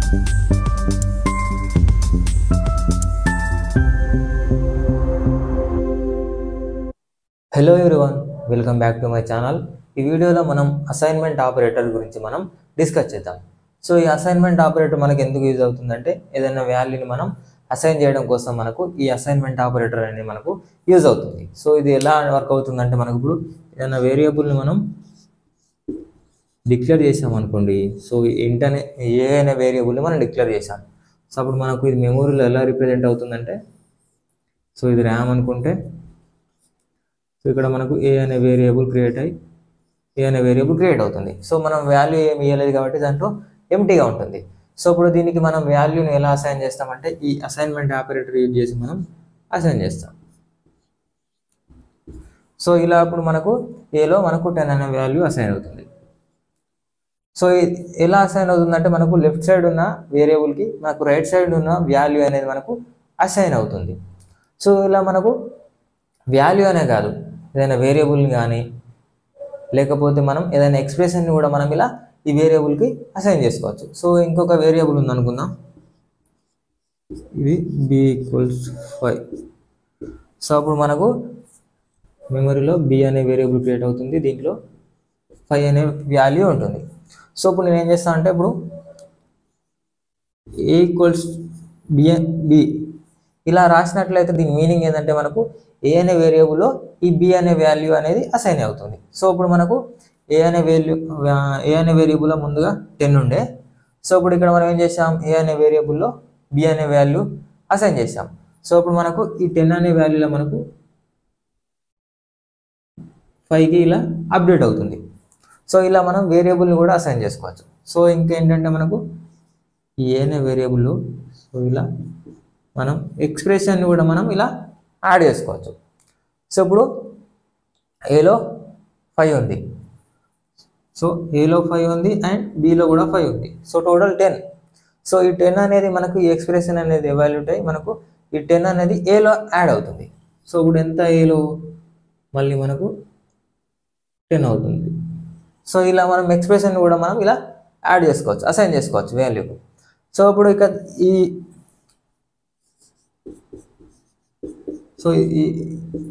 Hello everyone, welcome back to my channel. ఈ వీడియోలో మనం అసైన్మెంట్ ఆపరేటర్ గురించి మనం డిస్కస్ చేద్దాం. సో ఈ అసైన్మెంట్ ఆపరేటర్ మనకు ఎందుకు యూజ్ అవుతుందంటే, ఏదైనా వాల్యూని మనం అసైన్ చేయడం కోసం మనకు ఈ అసైన్మెంట్ ఆపరేటర్ అనేది మనకు యూజ్ అవుతుంది. సో ఇది ఎలా వర్క్ అవుతుందంటే, మనకు ఇప్పుడు ఏదైనా వేరియబుల్ని మనం డిక్లేర్ చేసామనుకోండి. సో ఏంటనే ఏ అనే వేరియబుల్ని మనం డిక్లేర్ చేసాం. సో అప్పుడు మనకు ఇది మెమొరీలో ఎలా రిప్రజెంట్ అవుతుందంటే, సో ఇది ర్యామ్ అనుకుంటే, సో ఇక్కడ మనకు ఏ అనే వేరియబుల్ క్రియేట్ అవుతుంది. సో మనం వాల్యూ ఏమి ఇవ్వలేదు కాబట్టి దాంట్లో ఎంటీగా ఉంటుంది. సో ఇప్పుడు దీనికి మనం వాల్యూని ఎలా అసైన్ చేస్తామంటే, ఈ అసైన్మెంట్ ఆపరేటర్ యూజ్ చేసి మనం అసైన్ చేస్తాం. సో ఇలా అప్పుడు మనకు ఏలో మనకు 10 అనే వాల్యూ అసైన్ అవుతుంది. సో ఎలా అసైన్ అవుతుందంటే, మనకు లెఫ్ట్ సైడ్ ఉన్న వేరియబుల్కి మనకు రైట్ సైడ్ ఉన్న వాల్యూ అనేది మనకు అసైన్ అవుతుంది. సో ఇలా మనకు వాల్యూ అనే కాదు, ఏదైనా వేరియబుల్ని కానీ లేకపోతే మనం ఏదైనా ఎక్స్ప్రెషన్ని కూడా మనం ఇలా ఈ వేరియబుల్కి అసైన్ చేసుకోవచ్చు. సో ఇంకొక వేరియబుల్ ఉందనుకుందాం, ఇది b=5. సో అప్పుడు మనకు మెమరీలో b అనే వేరియబుల్ క్రియేట్ అవుతుంది, దీంట్లో 5 అనే వాల్యూ ఉంటుంది. సో ఇప్పుడు నేను ఏం చేస్తాను అంటే, ఇప్పుడు a=b ఇలా రాసినట్లయితే దీని మీనింగ్ ఏంటంటే, మనకు ఏ అనే వేరియబుల్లో ఈ బి అనే వాల్యూ అనేది అసైన్ అవుతుంది. సో ఇప్పుడు మనకు ఏ అనే వేరియబుల్లో ముందుగా 10 ఉండే. సో ఇప్పుడు ఇక్కడ మనం ఏం చేసాం, ఏ అనే వేరియబుల్లో బి అనే వాల్యూ అసైన్ చేసాం. సో ఇప్పుడు మనకు ఈ 10 అనే వాల్యూలో మనకు 5కి ఇలా అప్డేట్ అవుతుంది. సో ఇలా మనం వేరియబుల్ని కూడా అసైన్ చేసుకోవచ్చు. సో ఇంకేంటంటే, మనకు ఈ ఏ అనే వేరియబుల్లో సో ఇలా మనం ఎక్స్ప్రెషన్ని కూడా మనం ఇలా యాడ్ చేసుకోవచ్చు. సో ఇప్పుడు ఏలో 5 ఉంది, సో ఏలో 5 ఉంది అండ్ బిలో కూడా 5 ఉంది. So total 10. సో ఈ 10 అనేది మనకు ఈ ఎక్స్ప్రెషన్ అనేది ఎవాల్యూట్ అయ్యి మనకు ఈ 10 అనేది ఏలో యాడ్ అవుతుంది. సో ఇప్పుడు ఎంత ఏలో మళ్ళీ మనకు 10 అవుతుంది. సో ఇలా మనం ఎక్స్ప్రెషన్ కూడా మనం ఇలా యాడ్ చేసుకోవచ్చు, అసైన్ చేసుకోవచ్చు వాల్యూకు. సో ఇప్పుడు ఇక సో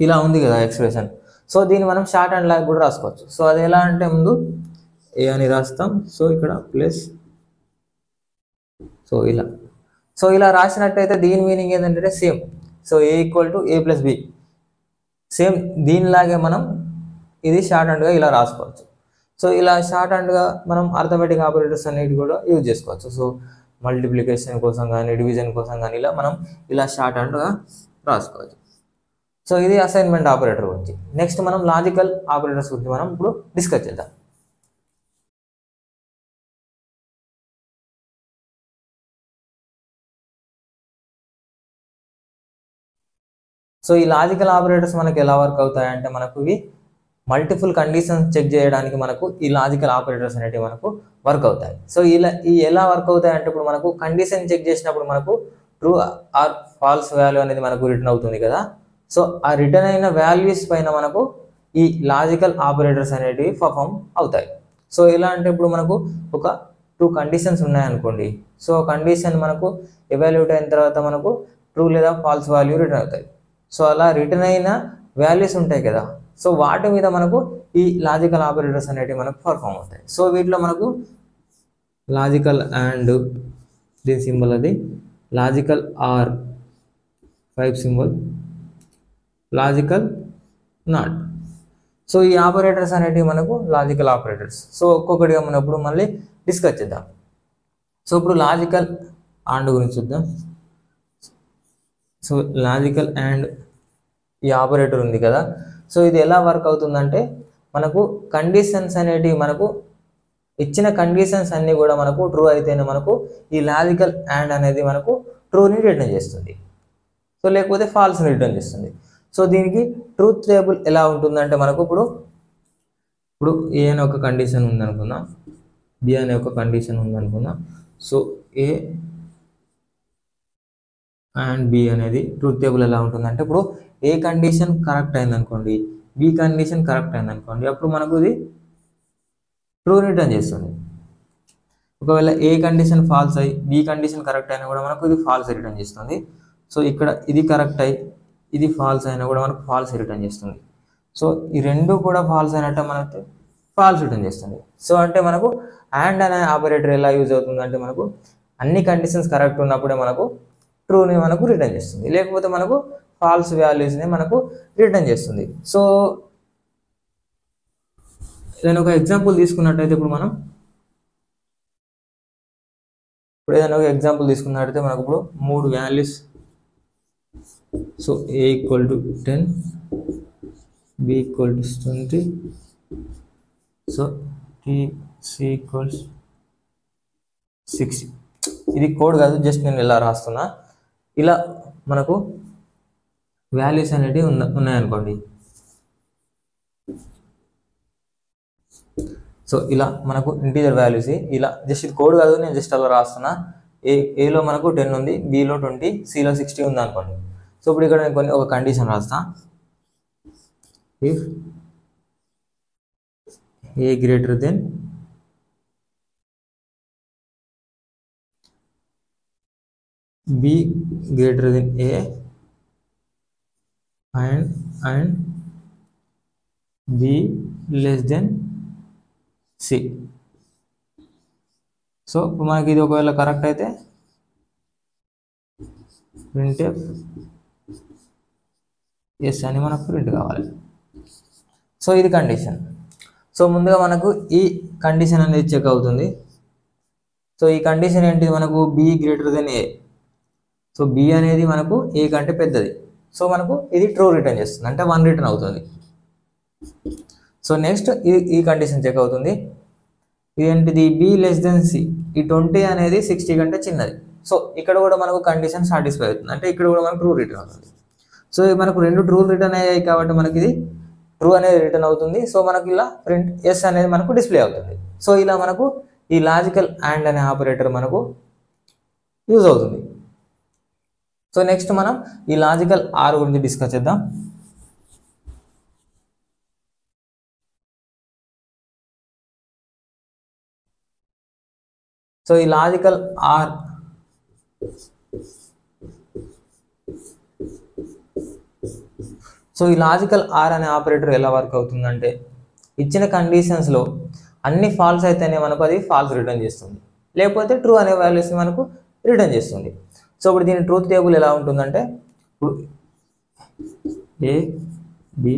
ఇలా ఉంది కదా ఎక్స్ప్రెషన్. సో దీన్ని మనం షార్ట్ అండ్ లాగ్ కూడా రాసుకోవచ్చు. సో అది ఎలా అంటే, ముందు ఏ అని రాస్తాం, సో ఇక్కడ ప్లస్, సో ఇలా రాసినట్టయితే దీని మీనింగ్ ఏంటంటే సేమ్. సో a=a+b సేమ్ దీనిలాగే మనం ఇది షార్ట్ అండ్గా ఇలా రాసుకోవచ్చు. సో ఇలా షార్ట్ అండ్గా మనం అర్థమెటిక్ ఆపరేటర్స్ అనేవి కూడా యూజ్ చేసుకోవచ్చు. సో మల్టిప్లికేషన్ కోసం కానీ డివిజన్ కోసం కానీ ఇలా మనం ఇలా షార్ట్ అండ్గా రాసుకోవచ్చు. సో ఇది అసైన్మెంట్ ఆపరేటర్ గురించి. నెక్స్ట్ మనం లాజికల్ ఆపరేటర్స్ గురించి మనం ఇప్పుడు డిస్కస్ చేద్దాం. సో ఈ లాజికల్ ఆపరేటర్స్ మనకు ఎలా వర్క్ అవుతాయంటే, మనకు ఇవి మల్టిపుల్ కండిషన్స్ చెక్ చేయడానికి మనకు ఈ లాజికల్ ఆపరేటర్స్ అనేవి మనకు వర్క్ అవుతాయి. సో ఇలా ఎలా వర్క్ అవుతాయి అంటే, ఇప్పుడు మనకు కండిషన్ చెక్ చేసినప్పుడు మనకు ట్రూ ఆర్ ఫాల్స్ వాల్యూ అనేది మనకు రిటర్న్ అవుతుంది కదా. సో ఆ రిటర్న్ అయిన వాల్యూస్ పైన మనకు ఈ లాజికల్ ఆపరేటర్స్ అనేటివి పర్ఫామ్ అవుతాయి. సో ఎలా అంటే, ఇప్పుడు మనకు ఒక 2 కండిషన్స్ ఉన్నాయనుకోండి. సో కండిషన్ మనకు ఎవాల్యూట్ అయిన తర్వాత మనకు ట్రూ లేదా ఫాల్స్ వాల్యూ రిటర్న్ అవుతాయి. సో అలా రిటర్న్ అయిన వాల్యూస్ ఉంటాయి కదా, సో వాటి మీద మనకు ఈ లాజికల్ ఆపరేటర్స్ అనేటివి మనకు పర్ఫామ్ అవుతాయి. సో వీటిలో మనకు లాజికల్ అండ్ దీని సింబల్ అది, logical are 5 symbol, logical not. So ఈ ఆపరేటర్స్ అనేటివి మనకు లాజికల్ ఆపరేటర్స్. సో ఒక్కొక్కటిగా మనం ఇప్పుడు మళ్ళీ డిస్కస్ చేద్దాం. సో ఇప్పుడు లాజికల్ అండ్ గురించి చూద్దాం. సో లాజికల్ అండ్ ఈ ఆపరేటర్ ఉంది కదా. సో ఇది ఎలా వర్క్ అవుతుందంటే, మనకు కండిషన్స్ అనేటివి మనకు ఇచ్చిన కండిషన్స్ అన్నీ కూడా మనకు ట్రూ అయితేనే మనకు ఈ లాజికల్ అండ్ అనేది మనకు ట్రూని రిటర్న్ చేస్తుంది. సో లేకపోతే ఫాల్స్ని రిటర్న్ చేస్తుంది. సో దీనికి ట్రూత్ టేబుల్ ఎలా ఉంటుందంటే, మనకు ఇప్పుడు ఏ అనే ఒక కండిషన్ ఉందనుకుందాం, బి అనే ఒక కండిషన్ ఉందనుకుందాం. సో ఏ అండ్ బి అనేది ట్రూత్ టేబుల్ ఎలా ఉంటుందంటే, ఇప్పుడు ఏ కండిషన్ కరెక్ట్ అయిందనుకోండి, బి కండిషన్ కరెక్ట్ అయిందనుకోండి, అప్పుడు మనకు ఇది ట్రూ రిటర్న్ చేస్తుంది. ఒకవేళ ఏ కండిషన్ ఫాల్స్ అయ్యి బి కండిషన్ కరెక్ట్ అయినా కూడా మనకు ఇది ఫాల్స్ రిటర్న్ చేస్తుంది. సో ఇక్కడ ఇది కరెక్ట్ అయ్యి ఇది ఫాల్స్ అయినా కూడా మనకు ఫాల్స్ రిటర్న్ చేస్తుంది. సో ఈ రెండు కూడా ఫాల్స్ అయినట్టు మనకు ఫాల్స్ రిటర్న్ చేస్తుంది. సో అంటే మనకు అండ్ అనే ఆపరేటర్ ఎలా యూజ్ అవుతుంది అంటే మనకు అన్ని కండిషన్స్ కరెక్ట్ ఉన్నప్పుడే మనకు ట్రూని మనకు రిటర్న్ చేస్తుంది, లేకపోతే మనకు ఫాల్స్ వాల్యూస్ని మనకు రిటర్న్ చేస్తుంది. సో నేను ఒక ఎగ్జాంపుల్ తీసుకున్నట్టయితే ఏదైనా ఒక ఎగ్జాంపుల్ తీసుకున్నట్టయితే మనకు ఇప్పుడు 3 values, so a = 10, b = 20, so c = 60. ఇది కోడ్ కాదు, జస్ట్ నేను ఇలా రాస్తున్నా. ఇలా మనకు వాల్యూస్ అనేటివి ఉన్నాయనుకోండి. సో ఇలా మనకు ఇంటీజర్ వాల్యూస్ ఇలా జస్ట్ ఇది కోడ్ కాదు, నేను జస్ట్ అలా రాస్తున్నా. ఏలో మనకు 10 ఉంది, బిలో 20, సిలో 60 ఉంది అనుకోండి. సో ఇప్పుడు ఇక్కడ నేను ఒక కండిషన్ రాస్తా. If a greater than b greater than a and b less than c. So ఇప్పుడు మనకి ఇది ఒకవేళ కరెక్ట్ అయితే printf ఎస్ అని మనకు ప్రింట్ కావాలి. సో ఇది కండిషన్. సో ముందుగా మనకు ఈ కండిషన్ అనేది చెక్ అవుతుంది. సో ఈ కండిషన్ ఏంటి, మనకు b greater than a. So b అనేది మనకు a కంటే పెద్దది. సో మనకు ఇది ట్రూ రిటర్న్ చేస్తుంది, అంటే 1 రిటర్న్ అవుతుంది. సో నెక్స్ట్ ఈ కండిషన్ చెక్ అవుతుంది. ఇదేంటిది, b less than c. ఈ 20 అనేది 60 కంటే చిన్నది. సో ఇక్కడ కూడా మనకు కండిషన్ సాటిస్ఫై అవుతుంది, అంటే ఇక్కడ కూడా మనకు ట్రూ రిటర్న్ అవుతుంది. సో మనకు రెండు ట్రూ రిటర్న్ అయ్యాయి కాబట్టి మనకి ఇది ట్రూ అనేది రిటర్న్ అవుతుంది. సో మనకి ఇలా ప్రింట్ ఎస్ అనేది మనకు డిస్ప్లే అవుతుంది. సో ఇలా మనకు ఈ లాజికల్ అండ్ అనే ఆపరేటర్ మనకు యూజ్ అవుతుంది. సో నెక్స్ట్ మనం ఈ లాజికల్ ఆర్ గురించి డిస్కస్ చేద్దాం. సో ఈ లాజికల్ ఆర్ అనే ఆపరేటర్ ఎలా వర్క్ అవుతుందంటే, ఇచ్చిన కండిషన్స్లో అన్ని ఫాల్స్ అయితేనే మనకు అది ఫాల్స్ రిటర్న్ చేస్తుంది, లేకపోతే ట్రూ అనే వాల్యూస్ మనకు రిటర్న్ చేస్తుంది. సో ఇప్పుడు దీని ట్రూత్ టేబుల్ ఎలా ఉంటుందంటే, ఇప్పుడు ఏ బి,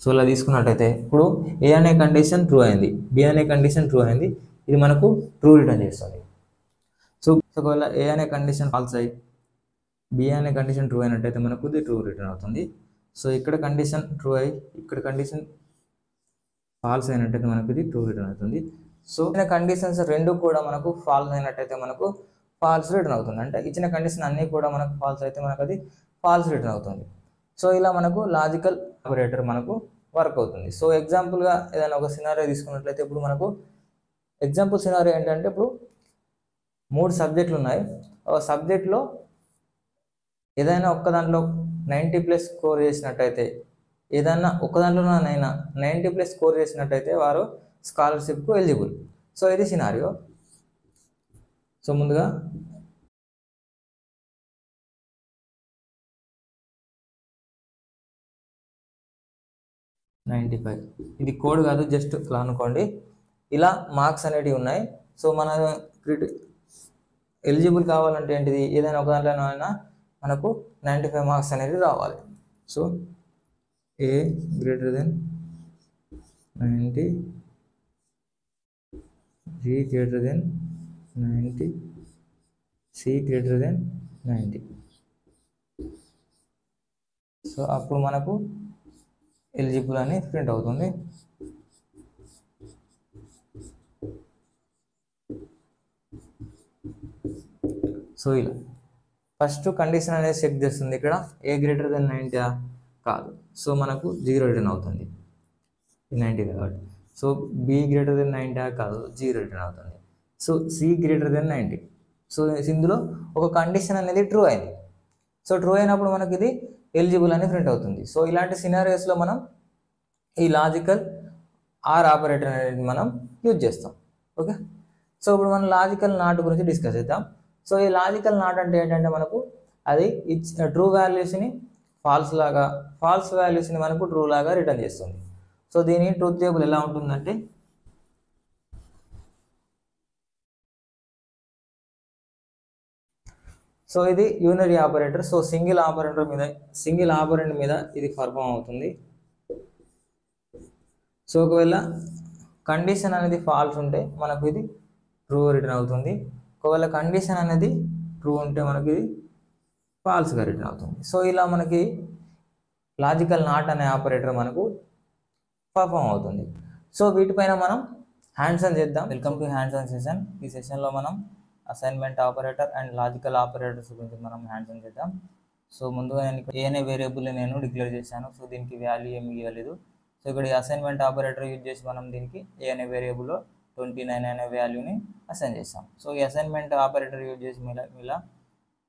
సో ఇలా తీసుకున్నట్టయితే ఇప్పుడు ఏ అనే కండిషన్ ట్రూ అయింది, బి అనే కండిషన్ ట్రూ అయింది, ఇది మనకు ట్రూ రిటర్న్ చేస్తుంది. సో ఒకవేళ ఏ అనే కండిషన్ ఫాల్స్ అయ్యి బి అనే కండిషన్ ట్రూ అయినట్టయితే మనకు ఇది ట్రూ రిటర్న్ అవుతుంది. సో ఇక్కడ కండిషన్ ట్రూ అయ్యి ఇక్కడ కండిషన్ ఫాల్స్ అయినట్టయితే మనకు ఇది ట్రూ రిటర్న్ అవుతుంది. సో ఇచ్చిన కండిషన్స్ రెండు కూడా మనకు ఫాల్స్ అయినట్టయితే మనకు ఫాల్స్ రిటర్న్ అవుతుంది, అంటే ఇచ్చిన కండిషన్ అన్నీ కూడా మనకు ఫాల్స్ అయితే మనకు అది ఫాల్స్ రిటర్న్ అవుతుంది. సో ఇలా మనకు లాజికల్ ఆపరేటర్ మనకు వర్క్ అవుతుంది. సో ఎగ్జాంపుల్గా ఏదైనా ఒక సినారియో తీసుకున్నట్లయితే, ఇప్పుడు మనకు ఎగ్జాంపుల్ సినారియో ఏంటంటే, ఇప్పుడు 3 సబ్జెక్టులు ఉన్నాయి. ఒక సబ్జెక్ట్లో ఏదైనా ఒక్క దాంట్లో 90+ స్కోర్ చేసినట్టయితే, ఏదైనా ఒక్క దాంట్లోనైనా 90+ స్కోర్ చేసినట్టయితే వారు స్కాలర్షిప్కు ఎలిజిబుల్. సో ఇది సినారియో. సో ముందుగా ఇది కోడ్ కాదు, జస్ట్ ఇలా అనుకోండి. ఇలా మార్క్స్ అనేటివి ఉన్నాయి. సో మన ఎలిజిబుల్ కావాలంటే ఏంటిది, ఏదైనా ఒక దాంట్లోనైనా మనకు 95 మార్క్స్ అనేది రావాలి. So A greater then 90, B greater then 90, C greater then 90. So అప్పుడు మనకు ఎలిజిబుల్ అని ప్రింట్ అవుతుంది. సో ఇలా ఫస్ట్ కండిషన్ అనేది చెక్ చేస్తుంది. ఇక్కడ ఏ గ్రేటర్ దెన్ 90 కాదు, సో మనకు 0 రిటర్న్ అవుతుంది 90 కాబట్టి. సో బి గ్రేటర్ దెన్ 90 కాదు, 0 రిటర్న్ అవుతుంది. So C greater then 90. So ఇందులో ఒక కండిషన్ అనేది ట్రూ అయింది. సో ట్రూ అయినప్పుడు మనకి ఇది ఎలిజిబుల్ అని ప్రింట్ అవుతుంది. సో ఇలాంటి సినారియోస్లో మనం ఈ లాజికల్ ఆర్ ఆపరేటర్ అనేది మనం యూజ్ చేస్తాం. ఓకే, సో ఇప్పుడు మనం లాజికల్ నాట్ గురించి డిస్కస్ చేద్దాం. సో ఈ లాజికల్ నాట్ అంటే ఏంటంటే మనకు అది ట్రూ వాల్యూస్ని ఫాల్స్ వాల్యూస్ని మనకు ట్రూ లాగా రిటర్న్ చేస్తుంది. సో దీని ట్రూత్ టేబుల్ ఎలా ఉంటుందంటే సో ఇది unary operator. So single operand మీద ఇది పర్ఫామ్ అవుతుంది. సో ఒకవేళ కండిషన్ అనేది ఫాల్స్ ఉంటే మనకు ఇది ట్రూ రిటర్న్ అవుతుంది. ఒకవేళ కండిషన్ అనేది ట్రూ ఉంటే మనకి ఇది ఫాల్స్గా రిటర్న్ అవుతుంది. సో ఇలా మనకి లాజికల్ నాట్ అనే ఆపరేటర్ మనకు పర్ఫామ్ అవుతుంది. సో వీటిపైన మనం హ్యాండ్స్ ఆన్ చేద్దాం. Welcome to hands on session. ఈ సెషన్లో మనం assignment operator and logical operators గురించి మనం హ్యాండ్స్ ఆన్ చేద్దాం. సో ముందుగా నేను ఏ అనే వేరియబుల్ని నేను డిక్లేర్ చేశాను. సో దీనికి వాల్యూ ఏమి ఇవ్వలేదు. సో ఇక్కడ ఈ అసైన్మెంట్ ఆపరేటర్ యూజ్ చేసి మనం దీనికి ఏ అనే వేరియబుల్లో 29 అనే వాల్యూని అసైన్ చేస్తాం. సో ఈ అసైన్మెంట్ ఆపరేటర్ యూజ్ చేసి ఇలా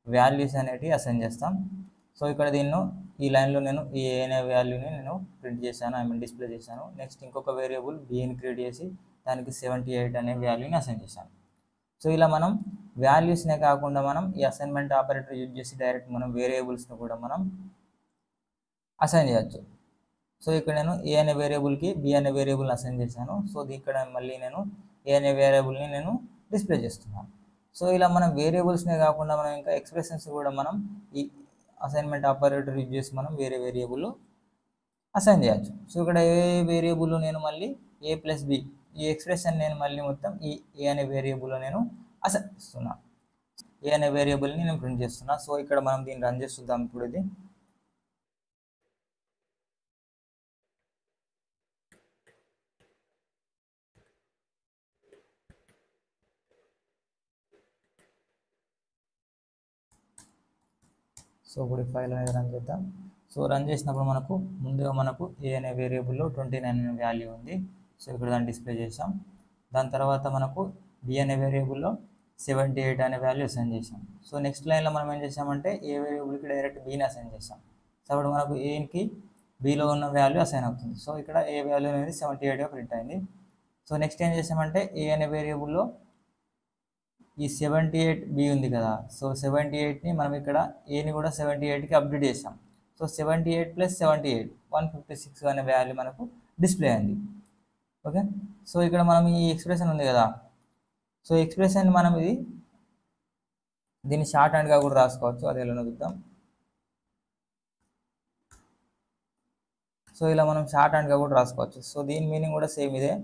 వాల్యూస్ అనేవి అసైన్ చేస్తాం. సో ఇక్కడ ఈ లైన్లో నేను ఈ ఏ అనే వాల్యూని నేను ప్రింట్ చేశాను, డిస్ప్లే చేశాను. నెక్స్ట్ ఇంకొక వేరియబుల్ బిని క్రియేట్ చేసి దానికి 78 అనే వాల్యూని అసైన్ చేశాను. సో ఇలా మనం వాల్యూస్నే కాకుండా మనం ఈ అసైన్మెంట్ ఆపరేటర్ యూజ్ చేసి డైరెక్ట్ మనం వేరియబుల్స్ని కూడా మనం అసైన్ చేయొచ్చు. సో ఇక్కడ నేను ఏ అనే వేరియబుల్కి బి అనే వేరియబుల్ని అసైన్ చేశాను. సో ఇక్కడ మళ్ళీ నేను ఏ అనే వేరియబుల్ని నేను డిస్ప్లే చేస్తున్నాను. సో ఇలా మనం వేరియబుల్స్నే కాకుండా మనం ఇంకా ఎక్స్ప్రెషన్స్ కూడా మనం ఈ అసైన్మెంట్ ఆపరేటర్ యూజ్ చేసి మనం వేరే వేరియబుల్ అసైన్ చేయొచ్చు. సో ఇక్కడ ఏ వేరియబుల్ నేను మళ్ళీ a ప్లస్ బి ఈ ఎక్స్ప్రెషన్ నేను మళ్ళీ మొత్తం ఈ ఏ అనే వేరియబుల్లో నేను అసైన్ చేస్తున్నాను. ఏ అనే వేరియబుల్ని నేను ప్రింట్ చేస్తున్నా. సో ఇక్కడ మనం దీన్ని రన్ చేస్తుందాం. ఇప్పుడు ఇది సో ఇప్పుడు ఈ ఫైల్ అనేది రన్ చేద్దాం. సో రన్ చేసినప్పుడు ముందుగా మనకు ఏ అనే వేరియబుల్లో 29 అనే వాల్యూ ఉంది. సో ఇక్కడ దాన్ని డిస్ప్లే చేసాం. దాని తర్వాత మనకు బి అనే వేరియబుల్లో 78 అనే వాల్యూ అసైన్ చేసాం. సో నెక్స్ట్ లైన్లో మనం ఏం చేసామంటే ఏ వేరియబుల్కి డైరెక్ట్ బీని అసైన్ చేసాం. సో అప్పుడు మనకు ఏకి బీలో ఉన్న వాల్యూ అసైన్ అవుతుంది. సో ఇక్కడ ఏ వాల్యూ అనేది 78గా ప్రింట్ అయింది. సో నెక్స్ట్ ఏం చేసామంటే ఏ అనే వేరియబుల్లో ఈ 78 బి ఉంది కదా. సో 78ని మనం ఇక్కడ ఏని కూడా 78కి అప్డేట్ చేసాం. సో 78 ప్లస్ 78 156 అనే వాల్యూ మనకు డిస్ప్లే అయింది. ఓకే, సో ఇక్కడ మనం ఈ ఎక్స్ప్రెషన్ ఉంది కదా. సో ఎక్స్ప్రెషన్ మనం దీన్ని షార్ట్ హ్యాండ్గా కూడా రాసుకోవచ్చు. అది ఎలా చూద్దాం. సో ఇలా మనం షార్ట్ హ్యాండ్గా కూడా రాసుకోవచ్చు. సో దీని మీనింగ్ కూడా సేమ్ ఇదే,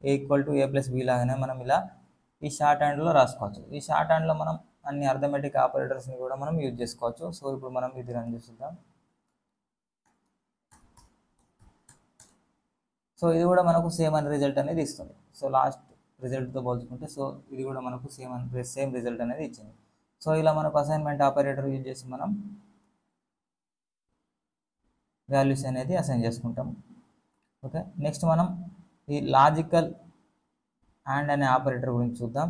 A equal to A plus B లాగానే మనం ఇలా ఈ షార్ట్ హ్యాండ్లో రాసుకోవచ్చు. ఈ షార్ట్ హ్యాండ్లో మనం అన్ని అర్థమెటిక్ ఆపరేటర్స్ని కూడా మనం యూజ్ చేసుకోవచ్చు. సో ఇప్పుడు మనం ఇది రన్ చేద్దాం. సో ఇది కూడా మనకు సేమ్ అనే రిజల్ట్ అనేది ఇస్తుంది. సో లాస్ట్ రిజల్ట్తో పోల్చుకుంటే సో ఇది కూడా మనకు సేమ్ రిజల్ట్ అనేది ఇచ్చింది. సో ఇలా మనకు అసైన్మెంట్ ఆపరేటర్ యూజ్ చేసి మనం వాల్యూస్ అనేది అసైన్ చేసుకుంటాం. ఓకే, నెక్స్ట్ మనం ఈ లాజికల్ అండ్ అనే ఆపరేటర్ గురించి చూద్దాం.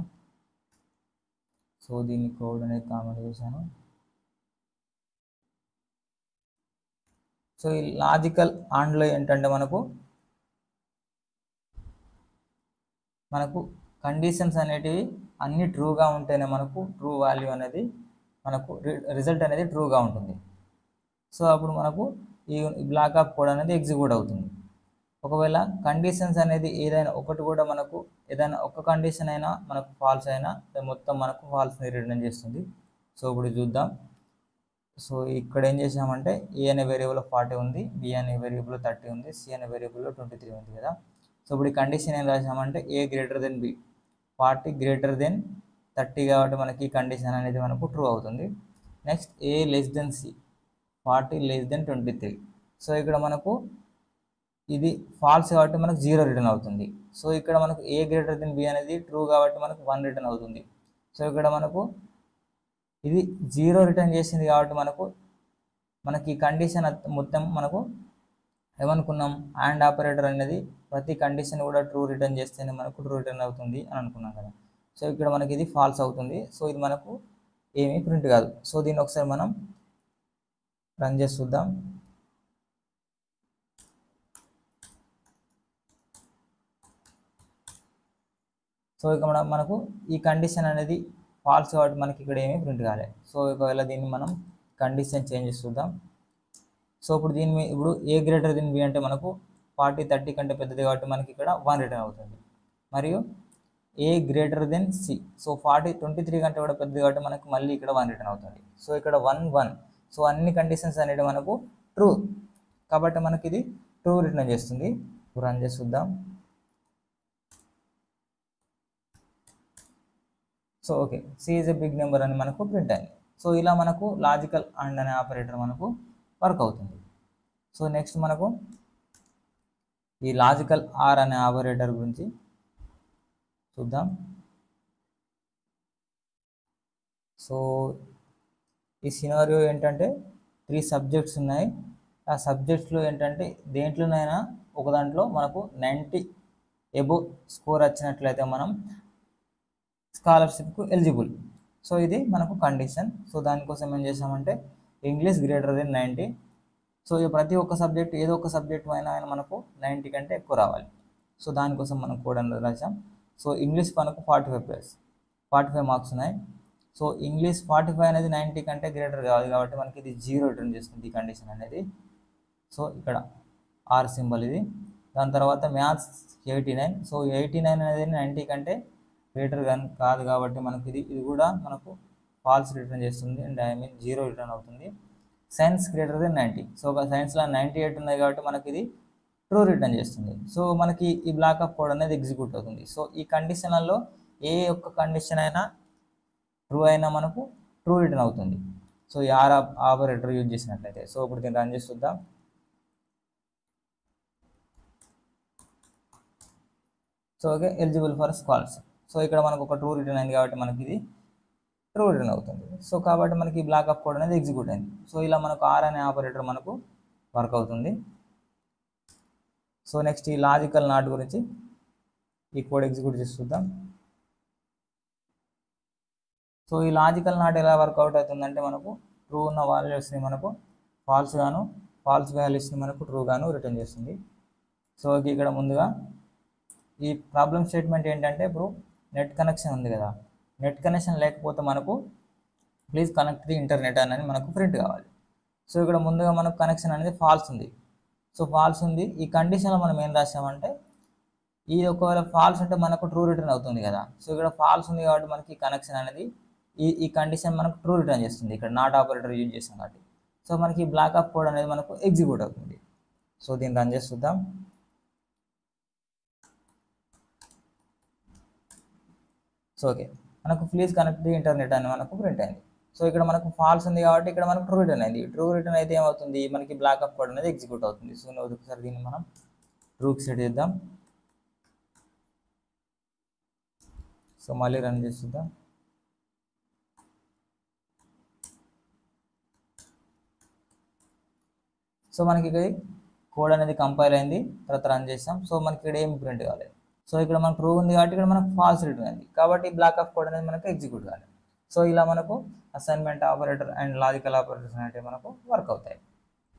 సో దీన్ని కోడ్ అనేది కామెంట్ చేశాను. సో ఈ లాజికల్ అండ్లో ఏంటంటే మనకు కండిషన్స్ అనేటివి అన్ని ట్రూగా ఉంటేనే మనకు ట్రూ వాల్యూ అనేది రిజల్ట్ అనేది ట్రూగా ఉంటుంది. సో అప్పుడు మనకు ఈ బ్లాక్ ఆఫ్ కోడ్ అనేది ఎగ్జిక్యూట్ అవుతుంది. ఒకవేళ కండిషన్స్ అనేది ఏదైనా ఒకటి కూడా ఏదైనా ఒక కండిషన్ అయినా మనకు ఫాల్స్ అయినా మొత్తం మనకు ఫాల్స్ని రిటర్న్ చేస్తుంది. సో ఇప్పుడు చూద్దాం. సో ఇక్కడ ఏం చేసామంటే ఏ అనే వేరియబుల్లో 40 ఉంది, బి అనే వేరియబుల్లో 30 ఉంది, సి అనే వేరియబుల్లో 23 ఉంది కదా. సో ఇప్పుడు ఈ కండిషన్ ఏం రాసామంటే A greater than B 40 greater than 30 కాబట్టి మనకి ఈ కండిషన్ అనేది మనకు ట్రూ అవుతుంది. Next A less than C 40 less than 23. So ఇక్కడ మనకు ఇది ఫాల్స్ కాబట్టి మనకు 0 రిటర్న్ అవుతుంది. సో ఇక్కడ మనకు ఏ గ్రేటర్ దెన్ బి అనేది ట్రూ కాబట్టి మనకు 1 రిటర్న్ అవుతుంది. సో ఇక్కడ ఇది 0 రిటర్న్ చేసింది కాబట్టి మనకి ఈ కండిషన్ మొత్తం ఏమనుకున్నాం, అండ్ ఆపరేటర్ అనేది ప్రతి కండిషన్ కూడా ట్రూ రిటర్న్ చేస్తేనే మనకు ట్రూ రిటర్న్ అవుతుంది అని అనుకున్నాం కదా. సో ఇక్కడ మనకి ఇది ఫాల్స్ అవుతుంది. సో ఇది మనకు ఏమీ ప్రింట్ కాదు. సో దీన్ని ఒకసారి మనం రన్ చేసి చూద్దాం. సో ఇక మనకు ఈ కండిషన్ అనేది ఫాల్స్ కాబట్టి మనకి ఇక్కడ ఏమీ ప్రింట్ కాలే. సో ఒకవేళ దీన్ని మనం కండిషన్ చేంజ్ చూద్దాం. సో ఇప్పుడు ఇప్పుడు ఏ గ్రేటర్ దెన్ బి అంటే మనకు 40 30 కంటే పెద్దది కాబట్టి మనకి ఇక్కడ 1 రిటర్న్ అవుతుంది. మరియు ఏ గ్రేటర్ దెన్ సి, సో 23 కంటే కూడా పెద్దది కాబట్టి మనకు మళ్ళీ ఇక్కడ 1 రిటర్న్ అవుతుంది. సో ఇక్కడ 1 1, సో అన్ని కండిషన్స్ అనేవి మనకు ట్రూ కాబట్టి మనకి ఇది ట్రూ రిటర్న్ చేస్తుంది. రన్ చేసి చూద్దాం. So okay, C is a big number అని మనకు ప్రింట్ అయింది. సో ఇలా మనకు లాజికల్ అండ్ అనే ఆపరేటర్ మనకు వర్క్ అవుతుంది. సో నెక్స్ట్ మనకు ఈ లాజికల్ ఆర్ అనే ఆపరేటర్ గురించి చూద్దాం. సో ఈ సినారియో ఏంటంటే 3 సబ్జెక్ట్స్ ఉన్నాయి. ఆ సబ్జెక్ట్స్లో ఏంటంటే దేంట్లోనైనా ఒక దాంట్లో మనకు 90 ఎబోవ్ స్కోర్ వచ్చినట్లయితే మనం స్కాలర్షిప్కు ఎలిజిబుల్. సో ఇది మనకు కండిషన్. సో దానికోసం ఏం చేసామంటే ఇంగ్లీష్ గ్రేటర్ దెన్ 90. సో ప్రతి ఒక్క సబ్జెక్ట్ ఏదో ఒక సబ్జెక్ట్ అయినా మనకు 90 కంటే ఎక్కువ రావాలి. సో దానికోసం మనం కోడ్ అనేది రాసాం. సో ఇంగ్లీష్ మనకు 45 మార్క్స్ ఉన్నాయి. సో ఇంగ్లీష్ 45 అనేది 90 కంటే గ్రేటర్ కాదు కాబట్టి మనకి ఇది 0 రిటర్న్ చేస్తుంది ఈ కండిషన్ అనేది. సో ఇక్కడ ఆర్ సింబల్ ఇది. దాని తర్వాత మ్యాథ్స్ 89. సో 89 అనేది 90 కంటే గ్రేటర్ కాదు కాబట్టి మనకి ఇది కూడా మనకు ఫాల్స్ రిటర్న్ చేస్తుంది, అండ్ 0 రిటర్న్ అవుతుంది. Science greater than 90. సో సైన్స్లో 98 ఉన్నాయి కాబట్టి మనకి ఇది ట్రూ రిటర్న్ చేస్తుంది. సో మనకి ఈ బ్లాక్ ఆఫ్ కోడ్ అనేది ఎగ్జిక్యూట్ అవుతుంది. సో ఈ కండిషన్లలో ఏ ఒక్క కండిషన్ అయినా ట్రూ అయినా మనకు ట్రూ రిటర్న్ అవుతుంది. సో ఈ ఆర్ ఆపరేటర్ యూజ్ చేసినట్లయితే. సో ఇప్పుడు దీన్ని రన్ చేసి చూద్దాం. So okay, eligible for scholarship. So ఇక్కడ మనకు ఒక ట్రూ రిటర్న్ అయింది కాబట్టి మనకి ఇది ట్రూ రిటర్న్ అవుతుంది. సో కాబట్టి మనకి ఈ బ్లాక్ ఆఫ్ కోడ్ అనేది ఎగ్జిక్యూట్ అయింది. సో ఇలా మనకు ఆర్ అనే ఆపరేటర్ మనకు వర్క్ అవుతుంది. సో నెక్స్ట్ ఈ లాజికల్ నాట్ గురించి ఈ కోడ్ ఎగ్జిక్యూట్ చేసి చూద్దాం. సో ఈ లాజికల్ నాట్ ఎలా వర్కౌట్ అవుతుందంటే మనకు ట్రూ ఉన్న వాల్యూస్ని మనకు ఫాల్స్ వాల్యూస్ని మనకు ట్రూ గాను రిటర్న్ చేస్తుంది. సో ఇక్కడ ముందుగా ఈ ప్రాబ్లమ్ స్టేట్మెంట్ ఏంటంటే ఇప్పుడు నెట్ కనెక్షన్ ఉంది కదా, నెట్ కనెక్షన్ లేకపోతే మనకు ప్లీజ్ కనెక్ట్ ది ఇంటర్నెట్ అని మనకు ప్రింట్ కావాలి. సో ఇక్కడ ముందుగా మనకు కనెక్షన్ అనేది ఫాల్స్ ఉంది. సో ఫాల్స్ ఉంది. ఈ కండిషన్లో మనం ఏం రాసామంటే ఇది ఒకవేళ ఫాల్స్ ఉంటే మనకు ట్రూ రిటర్న్ అవుతుంది కదా. సో ఇక్కడ ఫాల్స్ ఉంది కాబట్టి మనకి కనెక్షన్ అనేది ఈ కండిషన్ మనకు ట్రూ రిటర్న్ చేస్తుంది. ఇక్కడ నాట్ ఆపరేటర్ యూజ్ చేస్తాం కాబట్టి. సో మనకి బ్లాక్ ఆఫ్ కోడ్ అనేది మనకు ఎగ్జిక్యూట్ అవుతుంది. సో దీన్ని రన్ చేసి చూద్దాం. సో ఓకే, మనకు ప్లీజ్ కనెక్ట్ ది ఇంటర్నెట్ అని మనకు ప్రింట్ అయింది. సో ఇక్కడ మనకు ఫాల్స్ ఉంది కాబట్టి ఇక్కడ మనకు ట్రూ రిటర్న్ అయింది. ట్రూ రిటర్న్ అయితే ఏమవుతుంది, మనకి బ్లాక్ ఆఫ్ కోడ్ అనేది ఎగ్జిక్యూట్ అవుతుంది. సో ఒకసారి దీన్ని మనం ట్రూకి సెట్ చేద్దాం. సో మళ్ళీ రన్ చేసి చూద్దాం. సో మనకి ఇక్కడ కోడ్ అనేది కంపైల్ అయింది, తర్వాత రన్ చేస్తాం. సో మనకి ఇక్కడ ఏమి ప్రింట్ కాలేదు. సో ఇక్కడ మనకు ట్రూ ఉంది కాబట్టి ఇక్కడ మనకు ఫాల్స్ రిటర్న్ అయింది కాబట్టి బ్లాక్ ఆఫ్ కోడ్ అనేది మనకు ఎగ్జిక్యూట్ కాలేదు. సో ఇలా మనకు assignment operator and logical operators అనేవి మనకు వర్క్ అవుతాయి.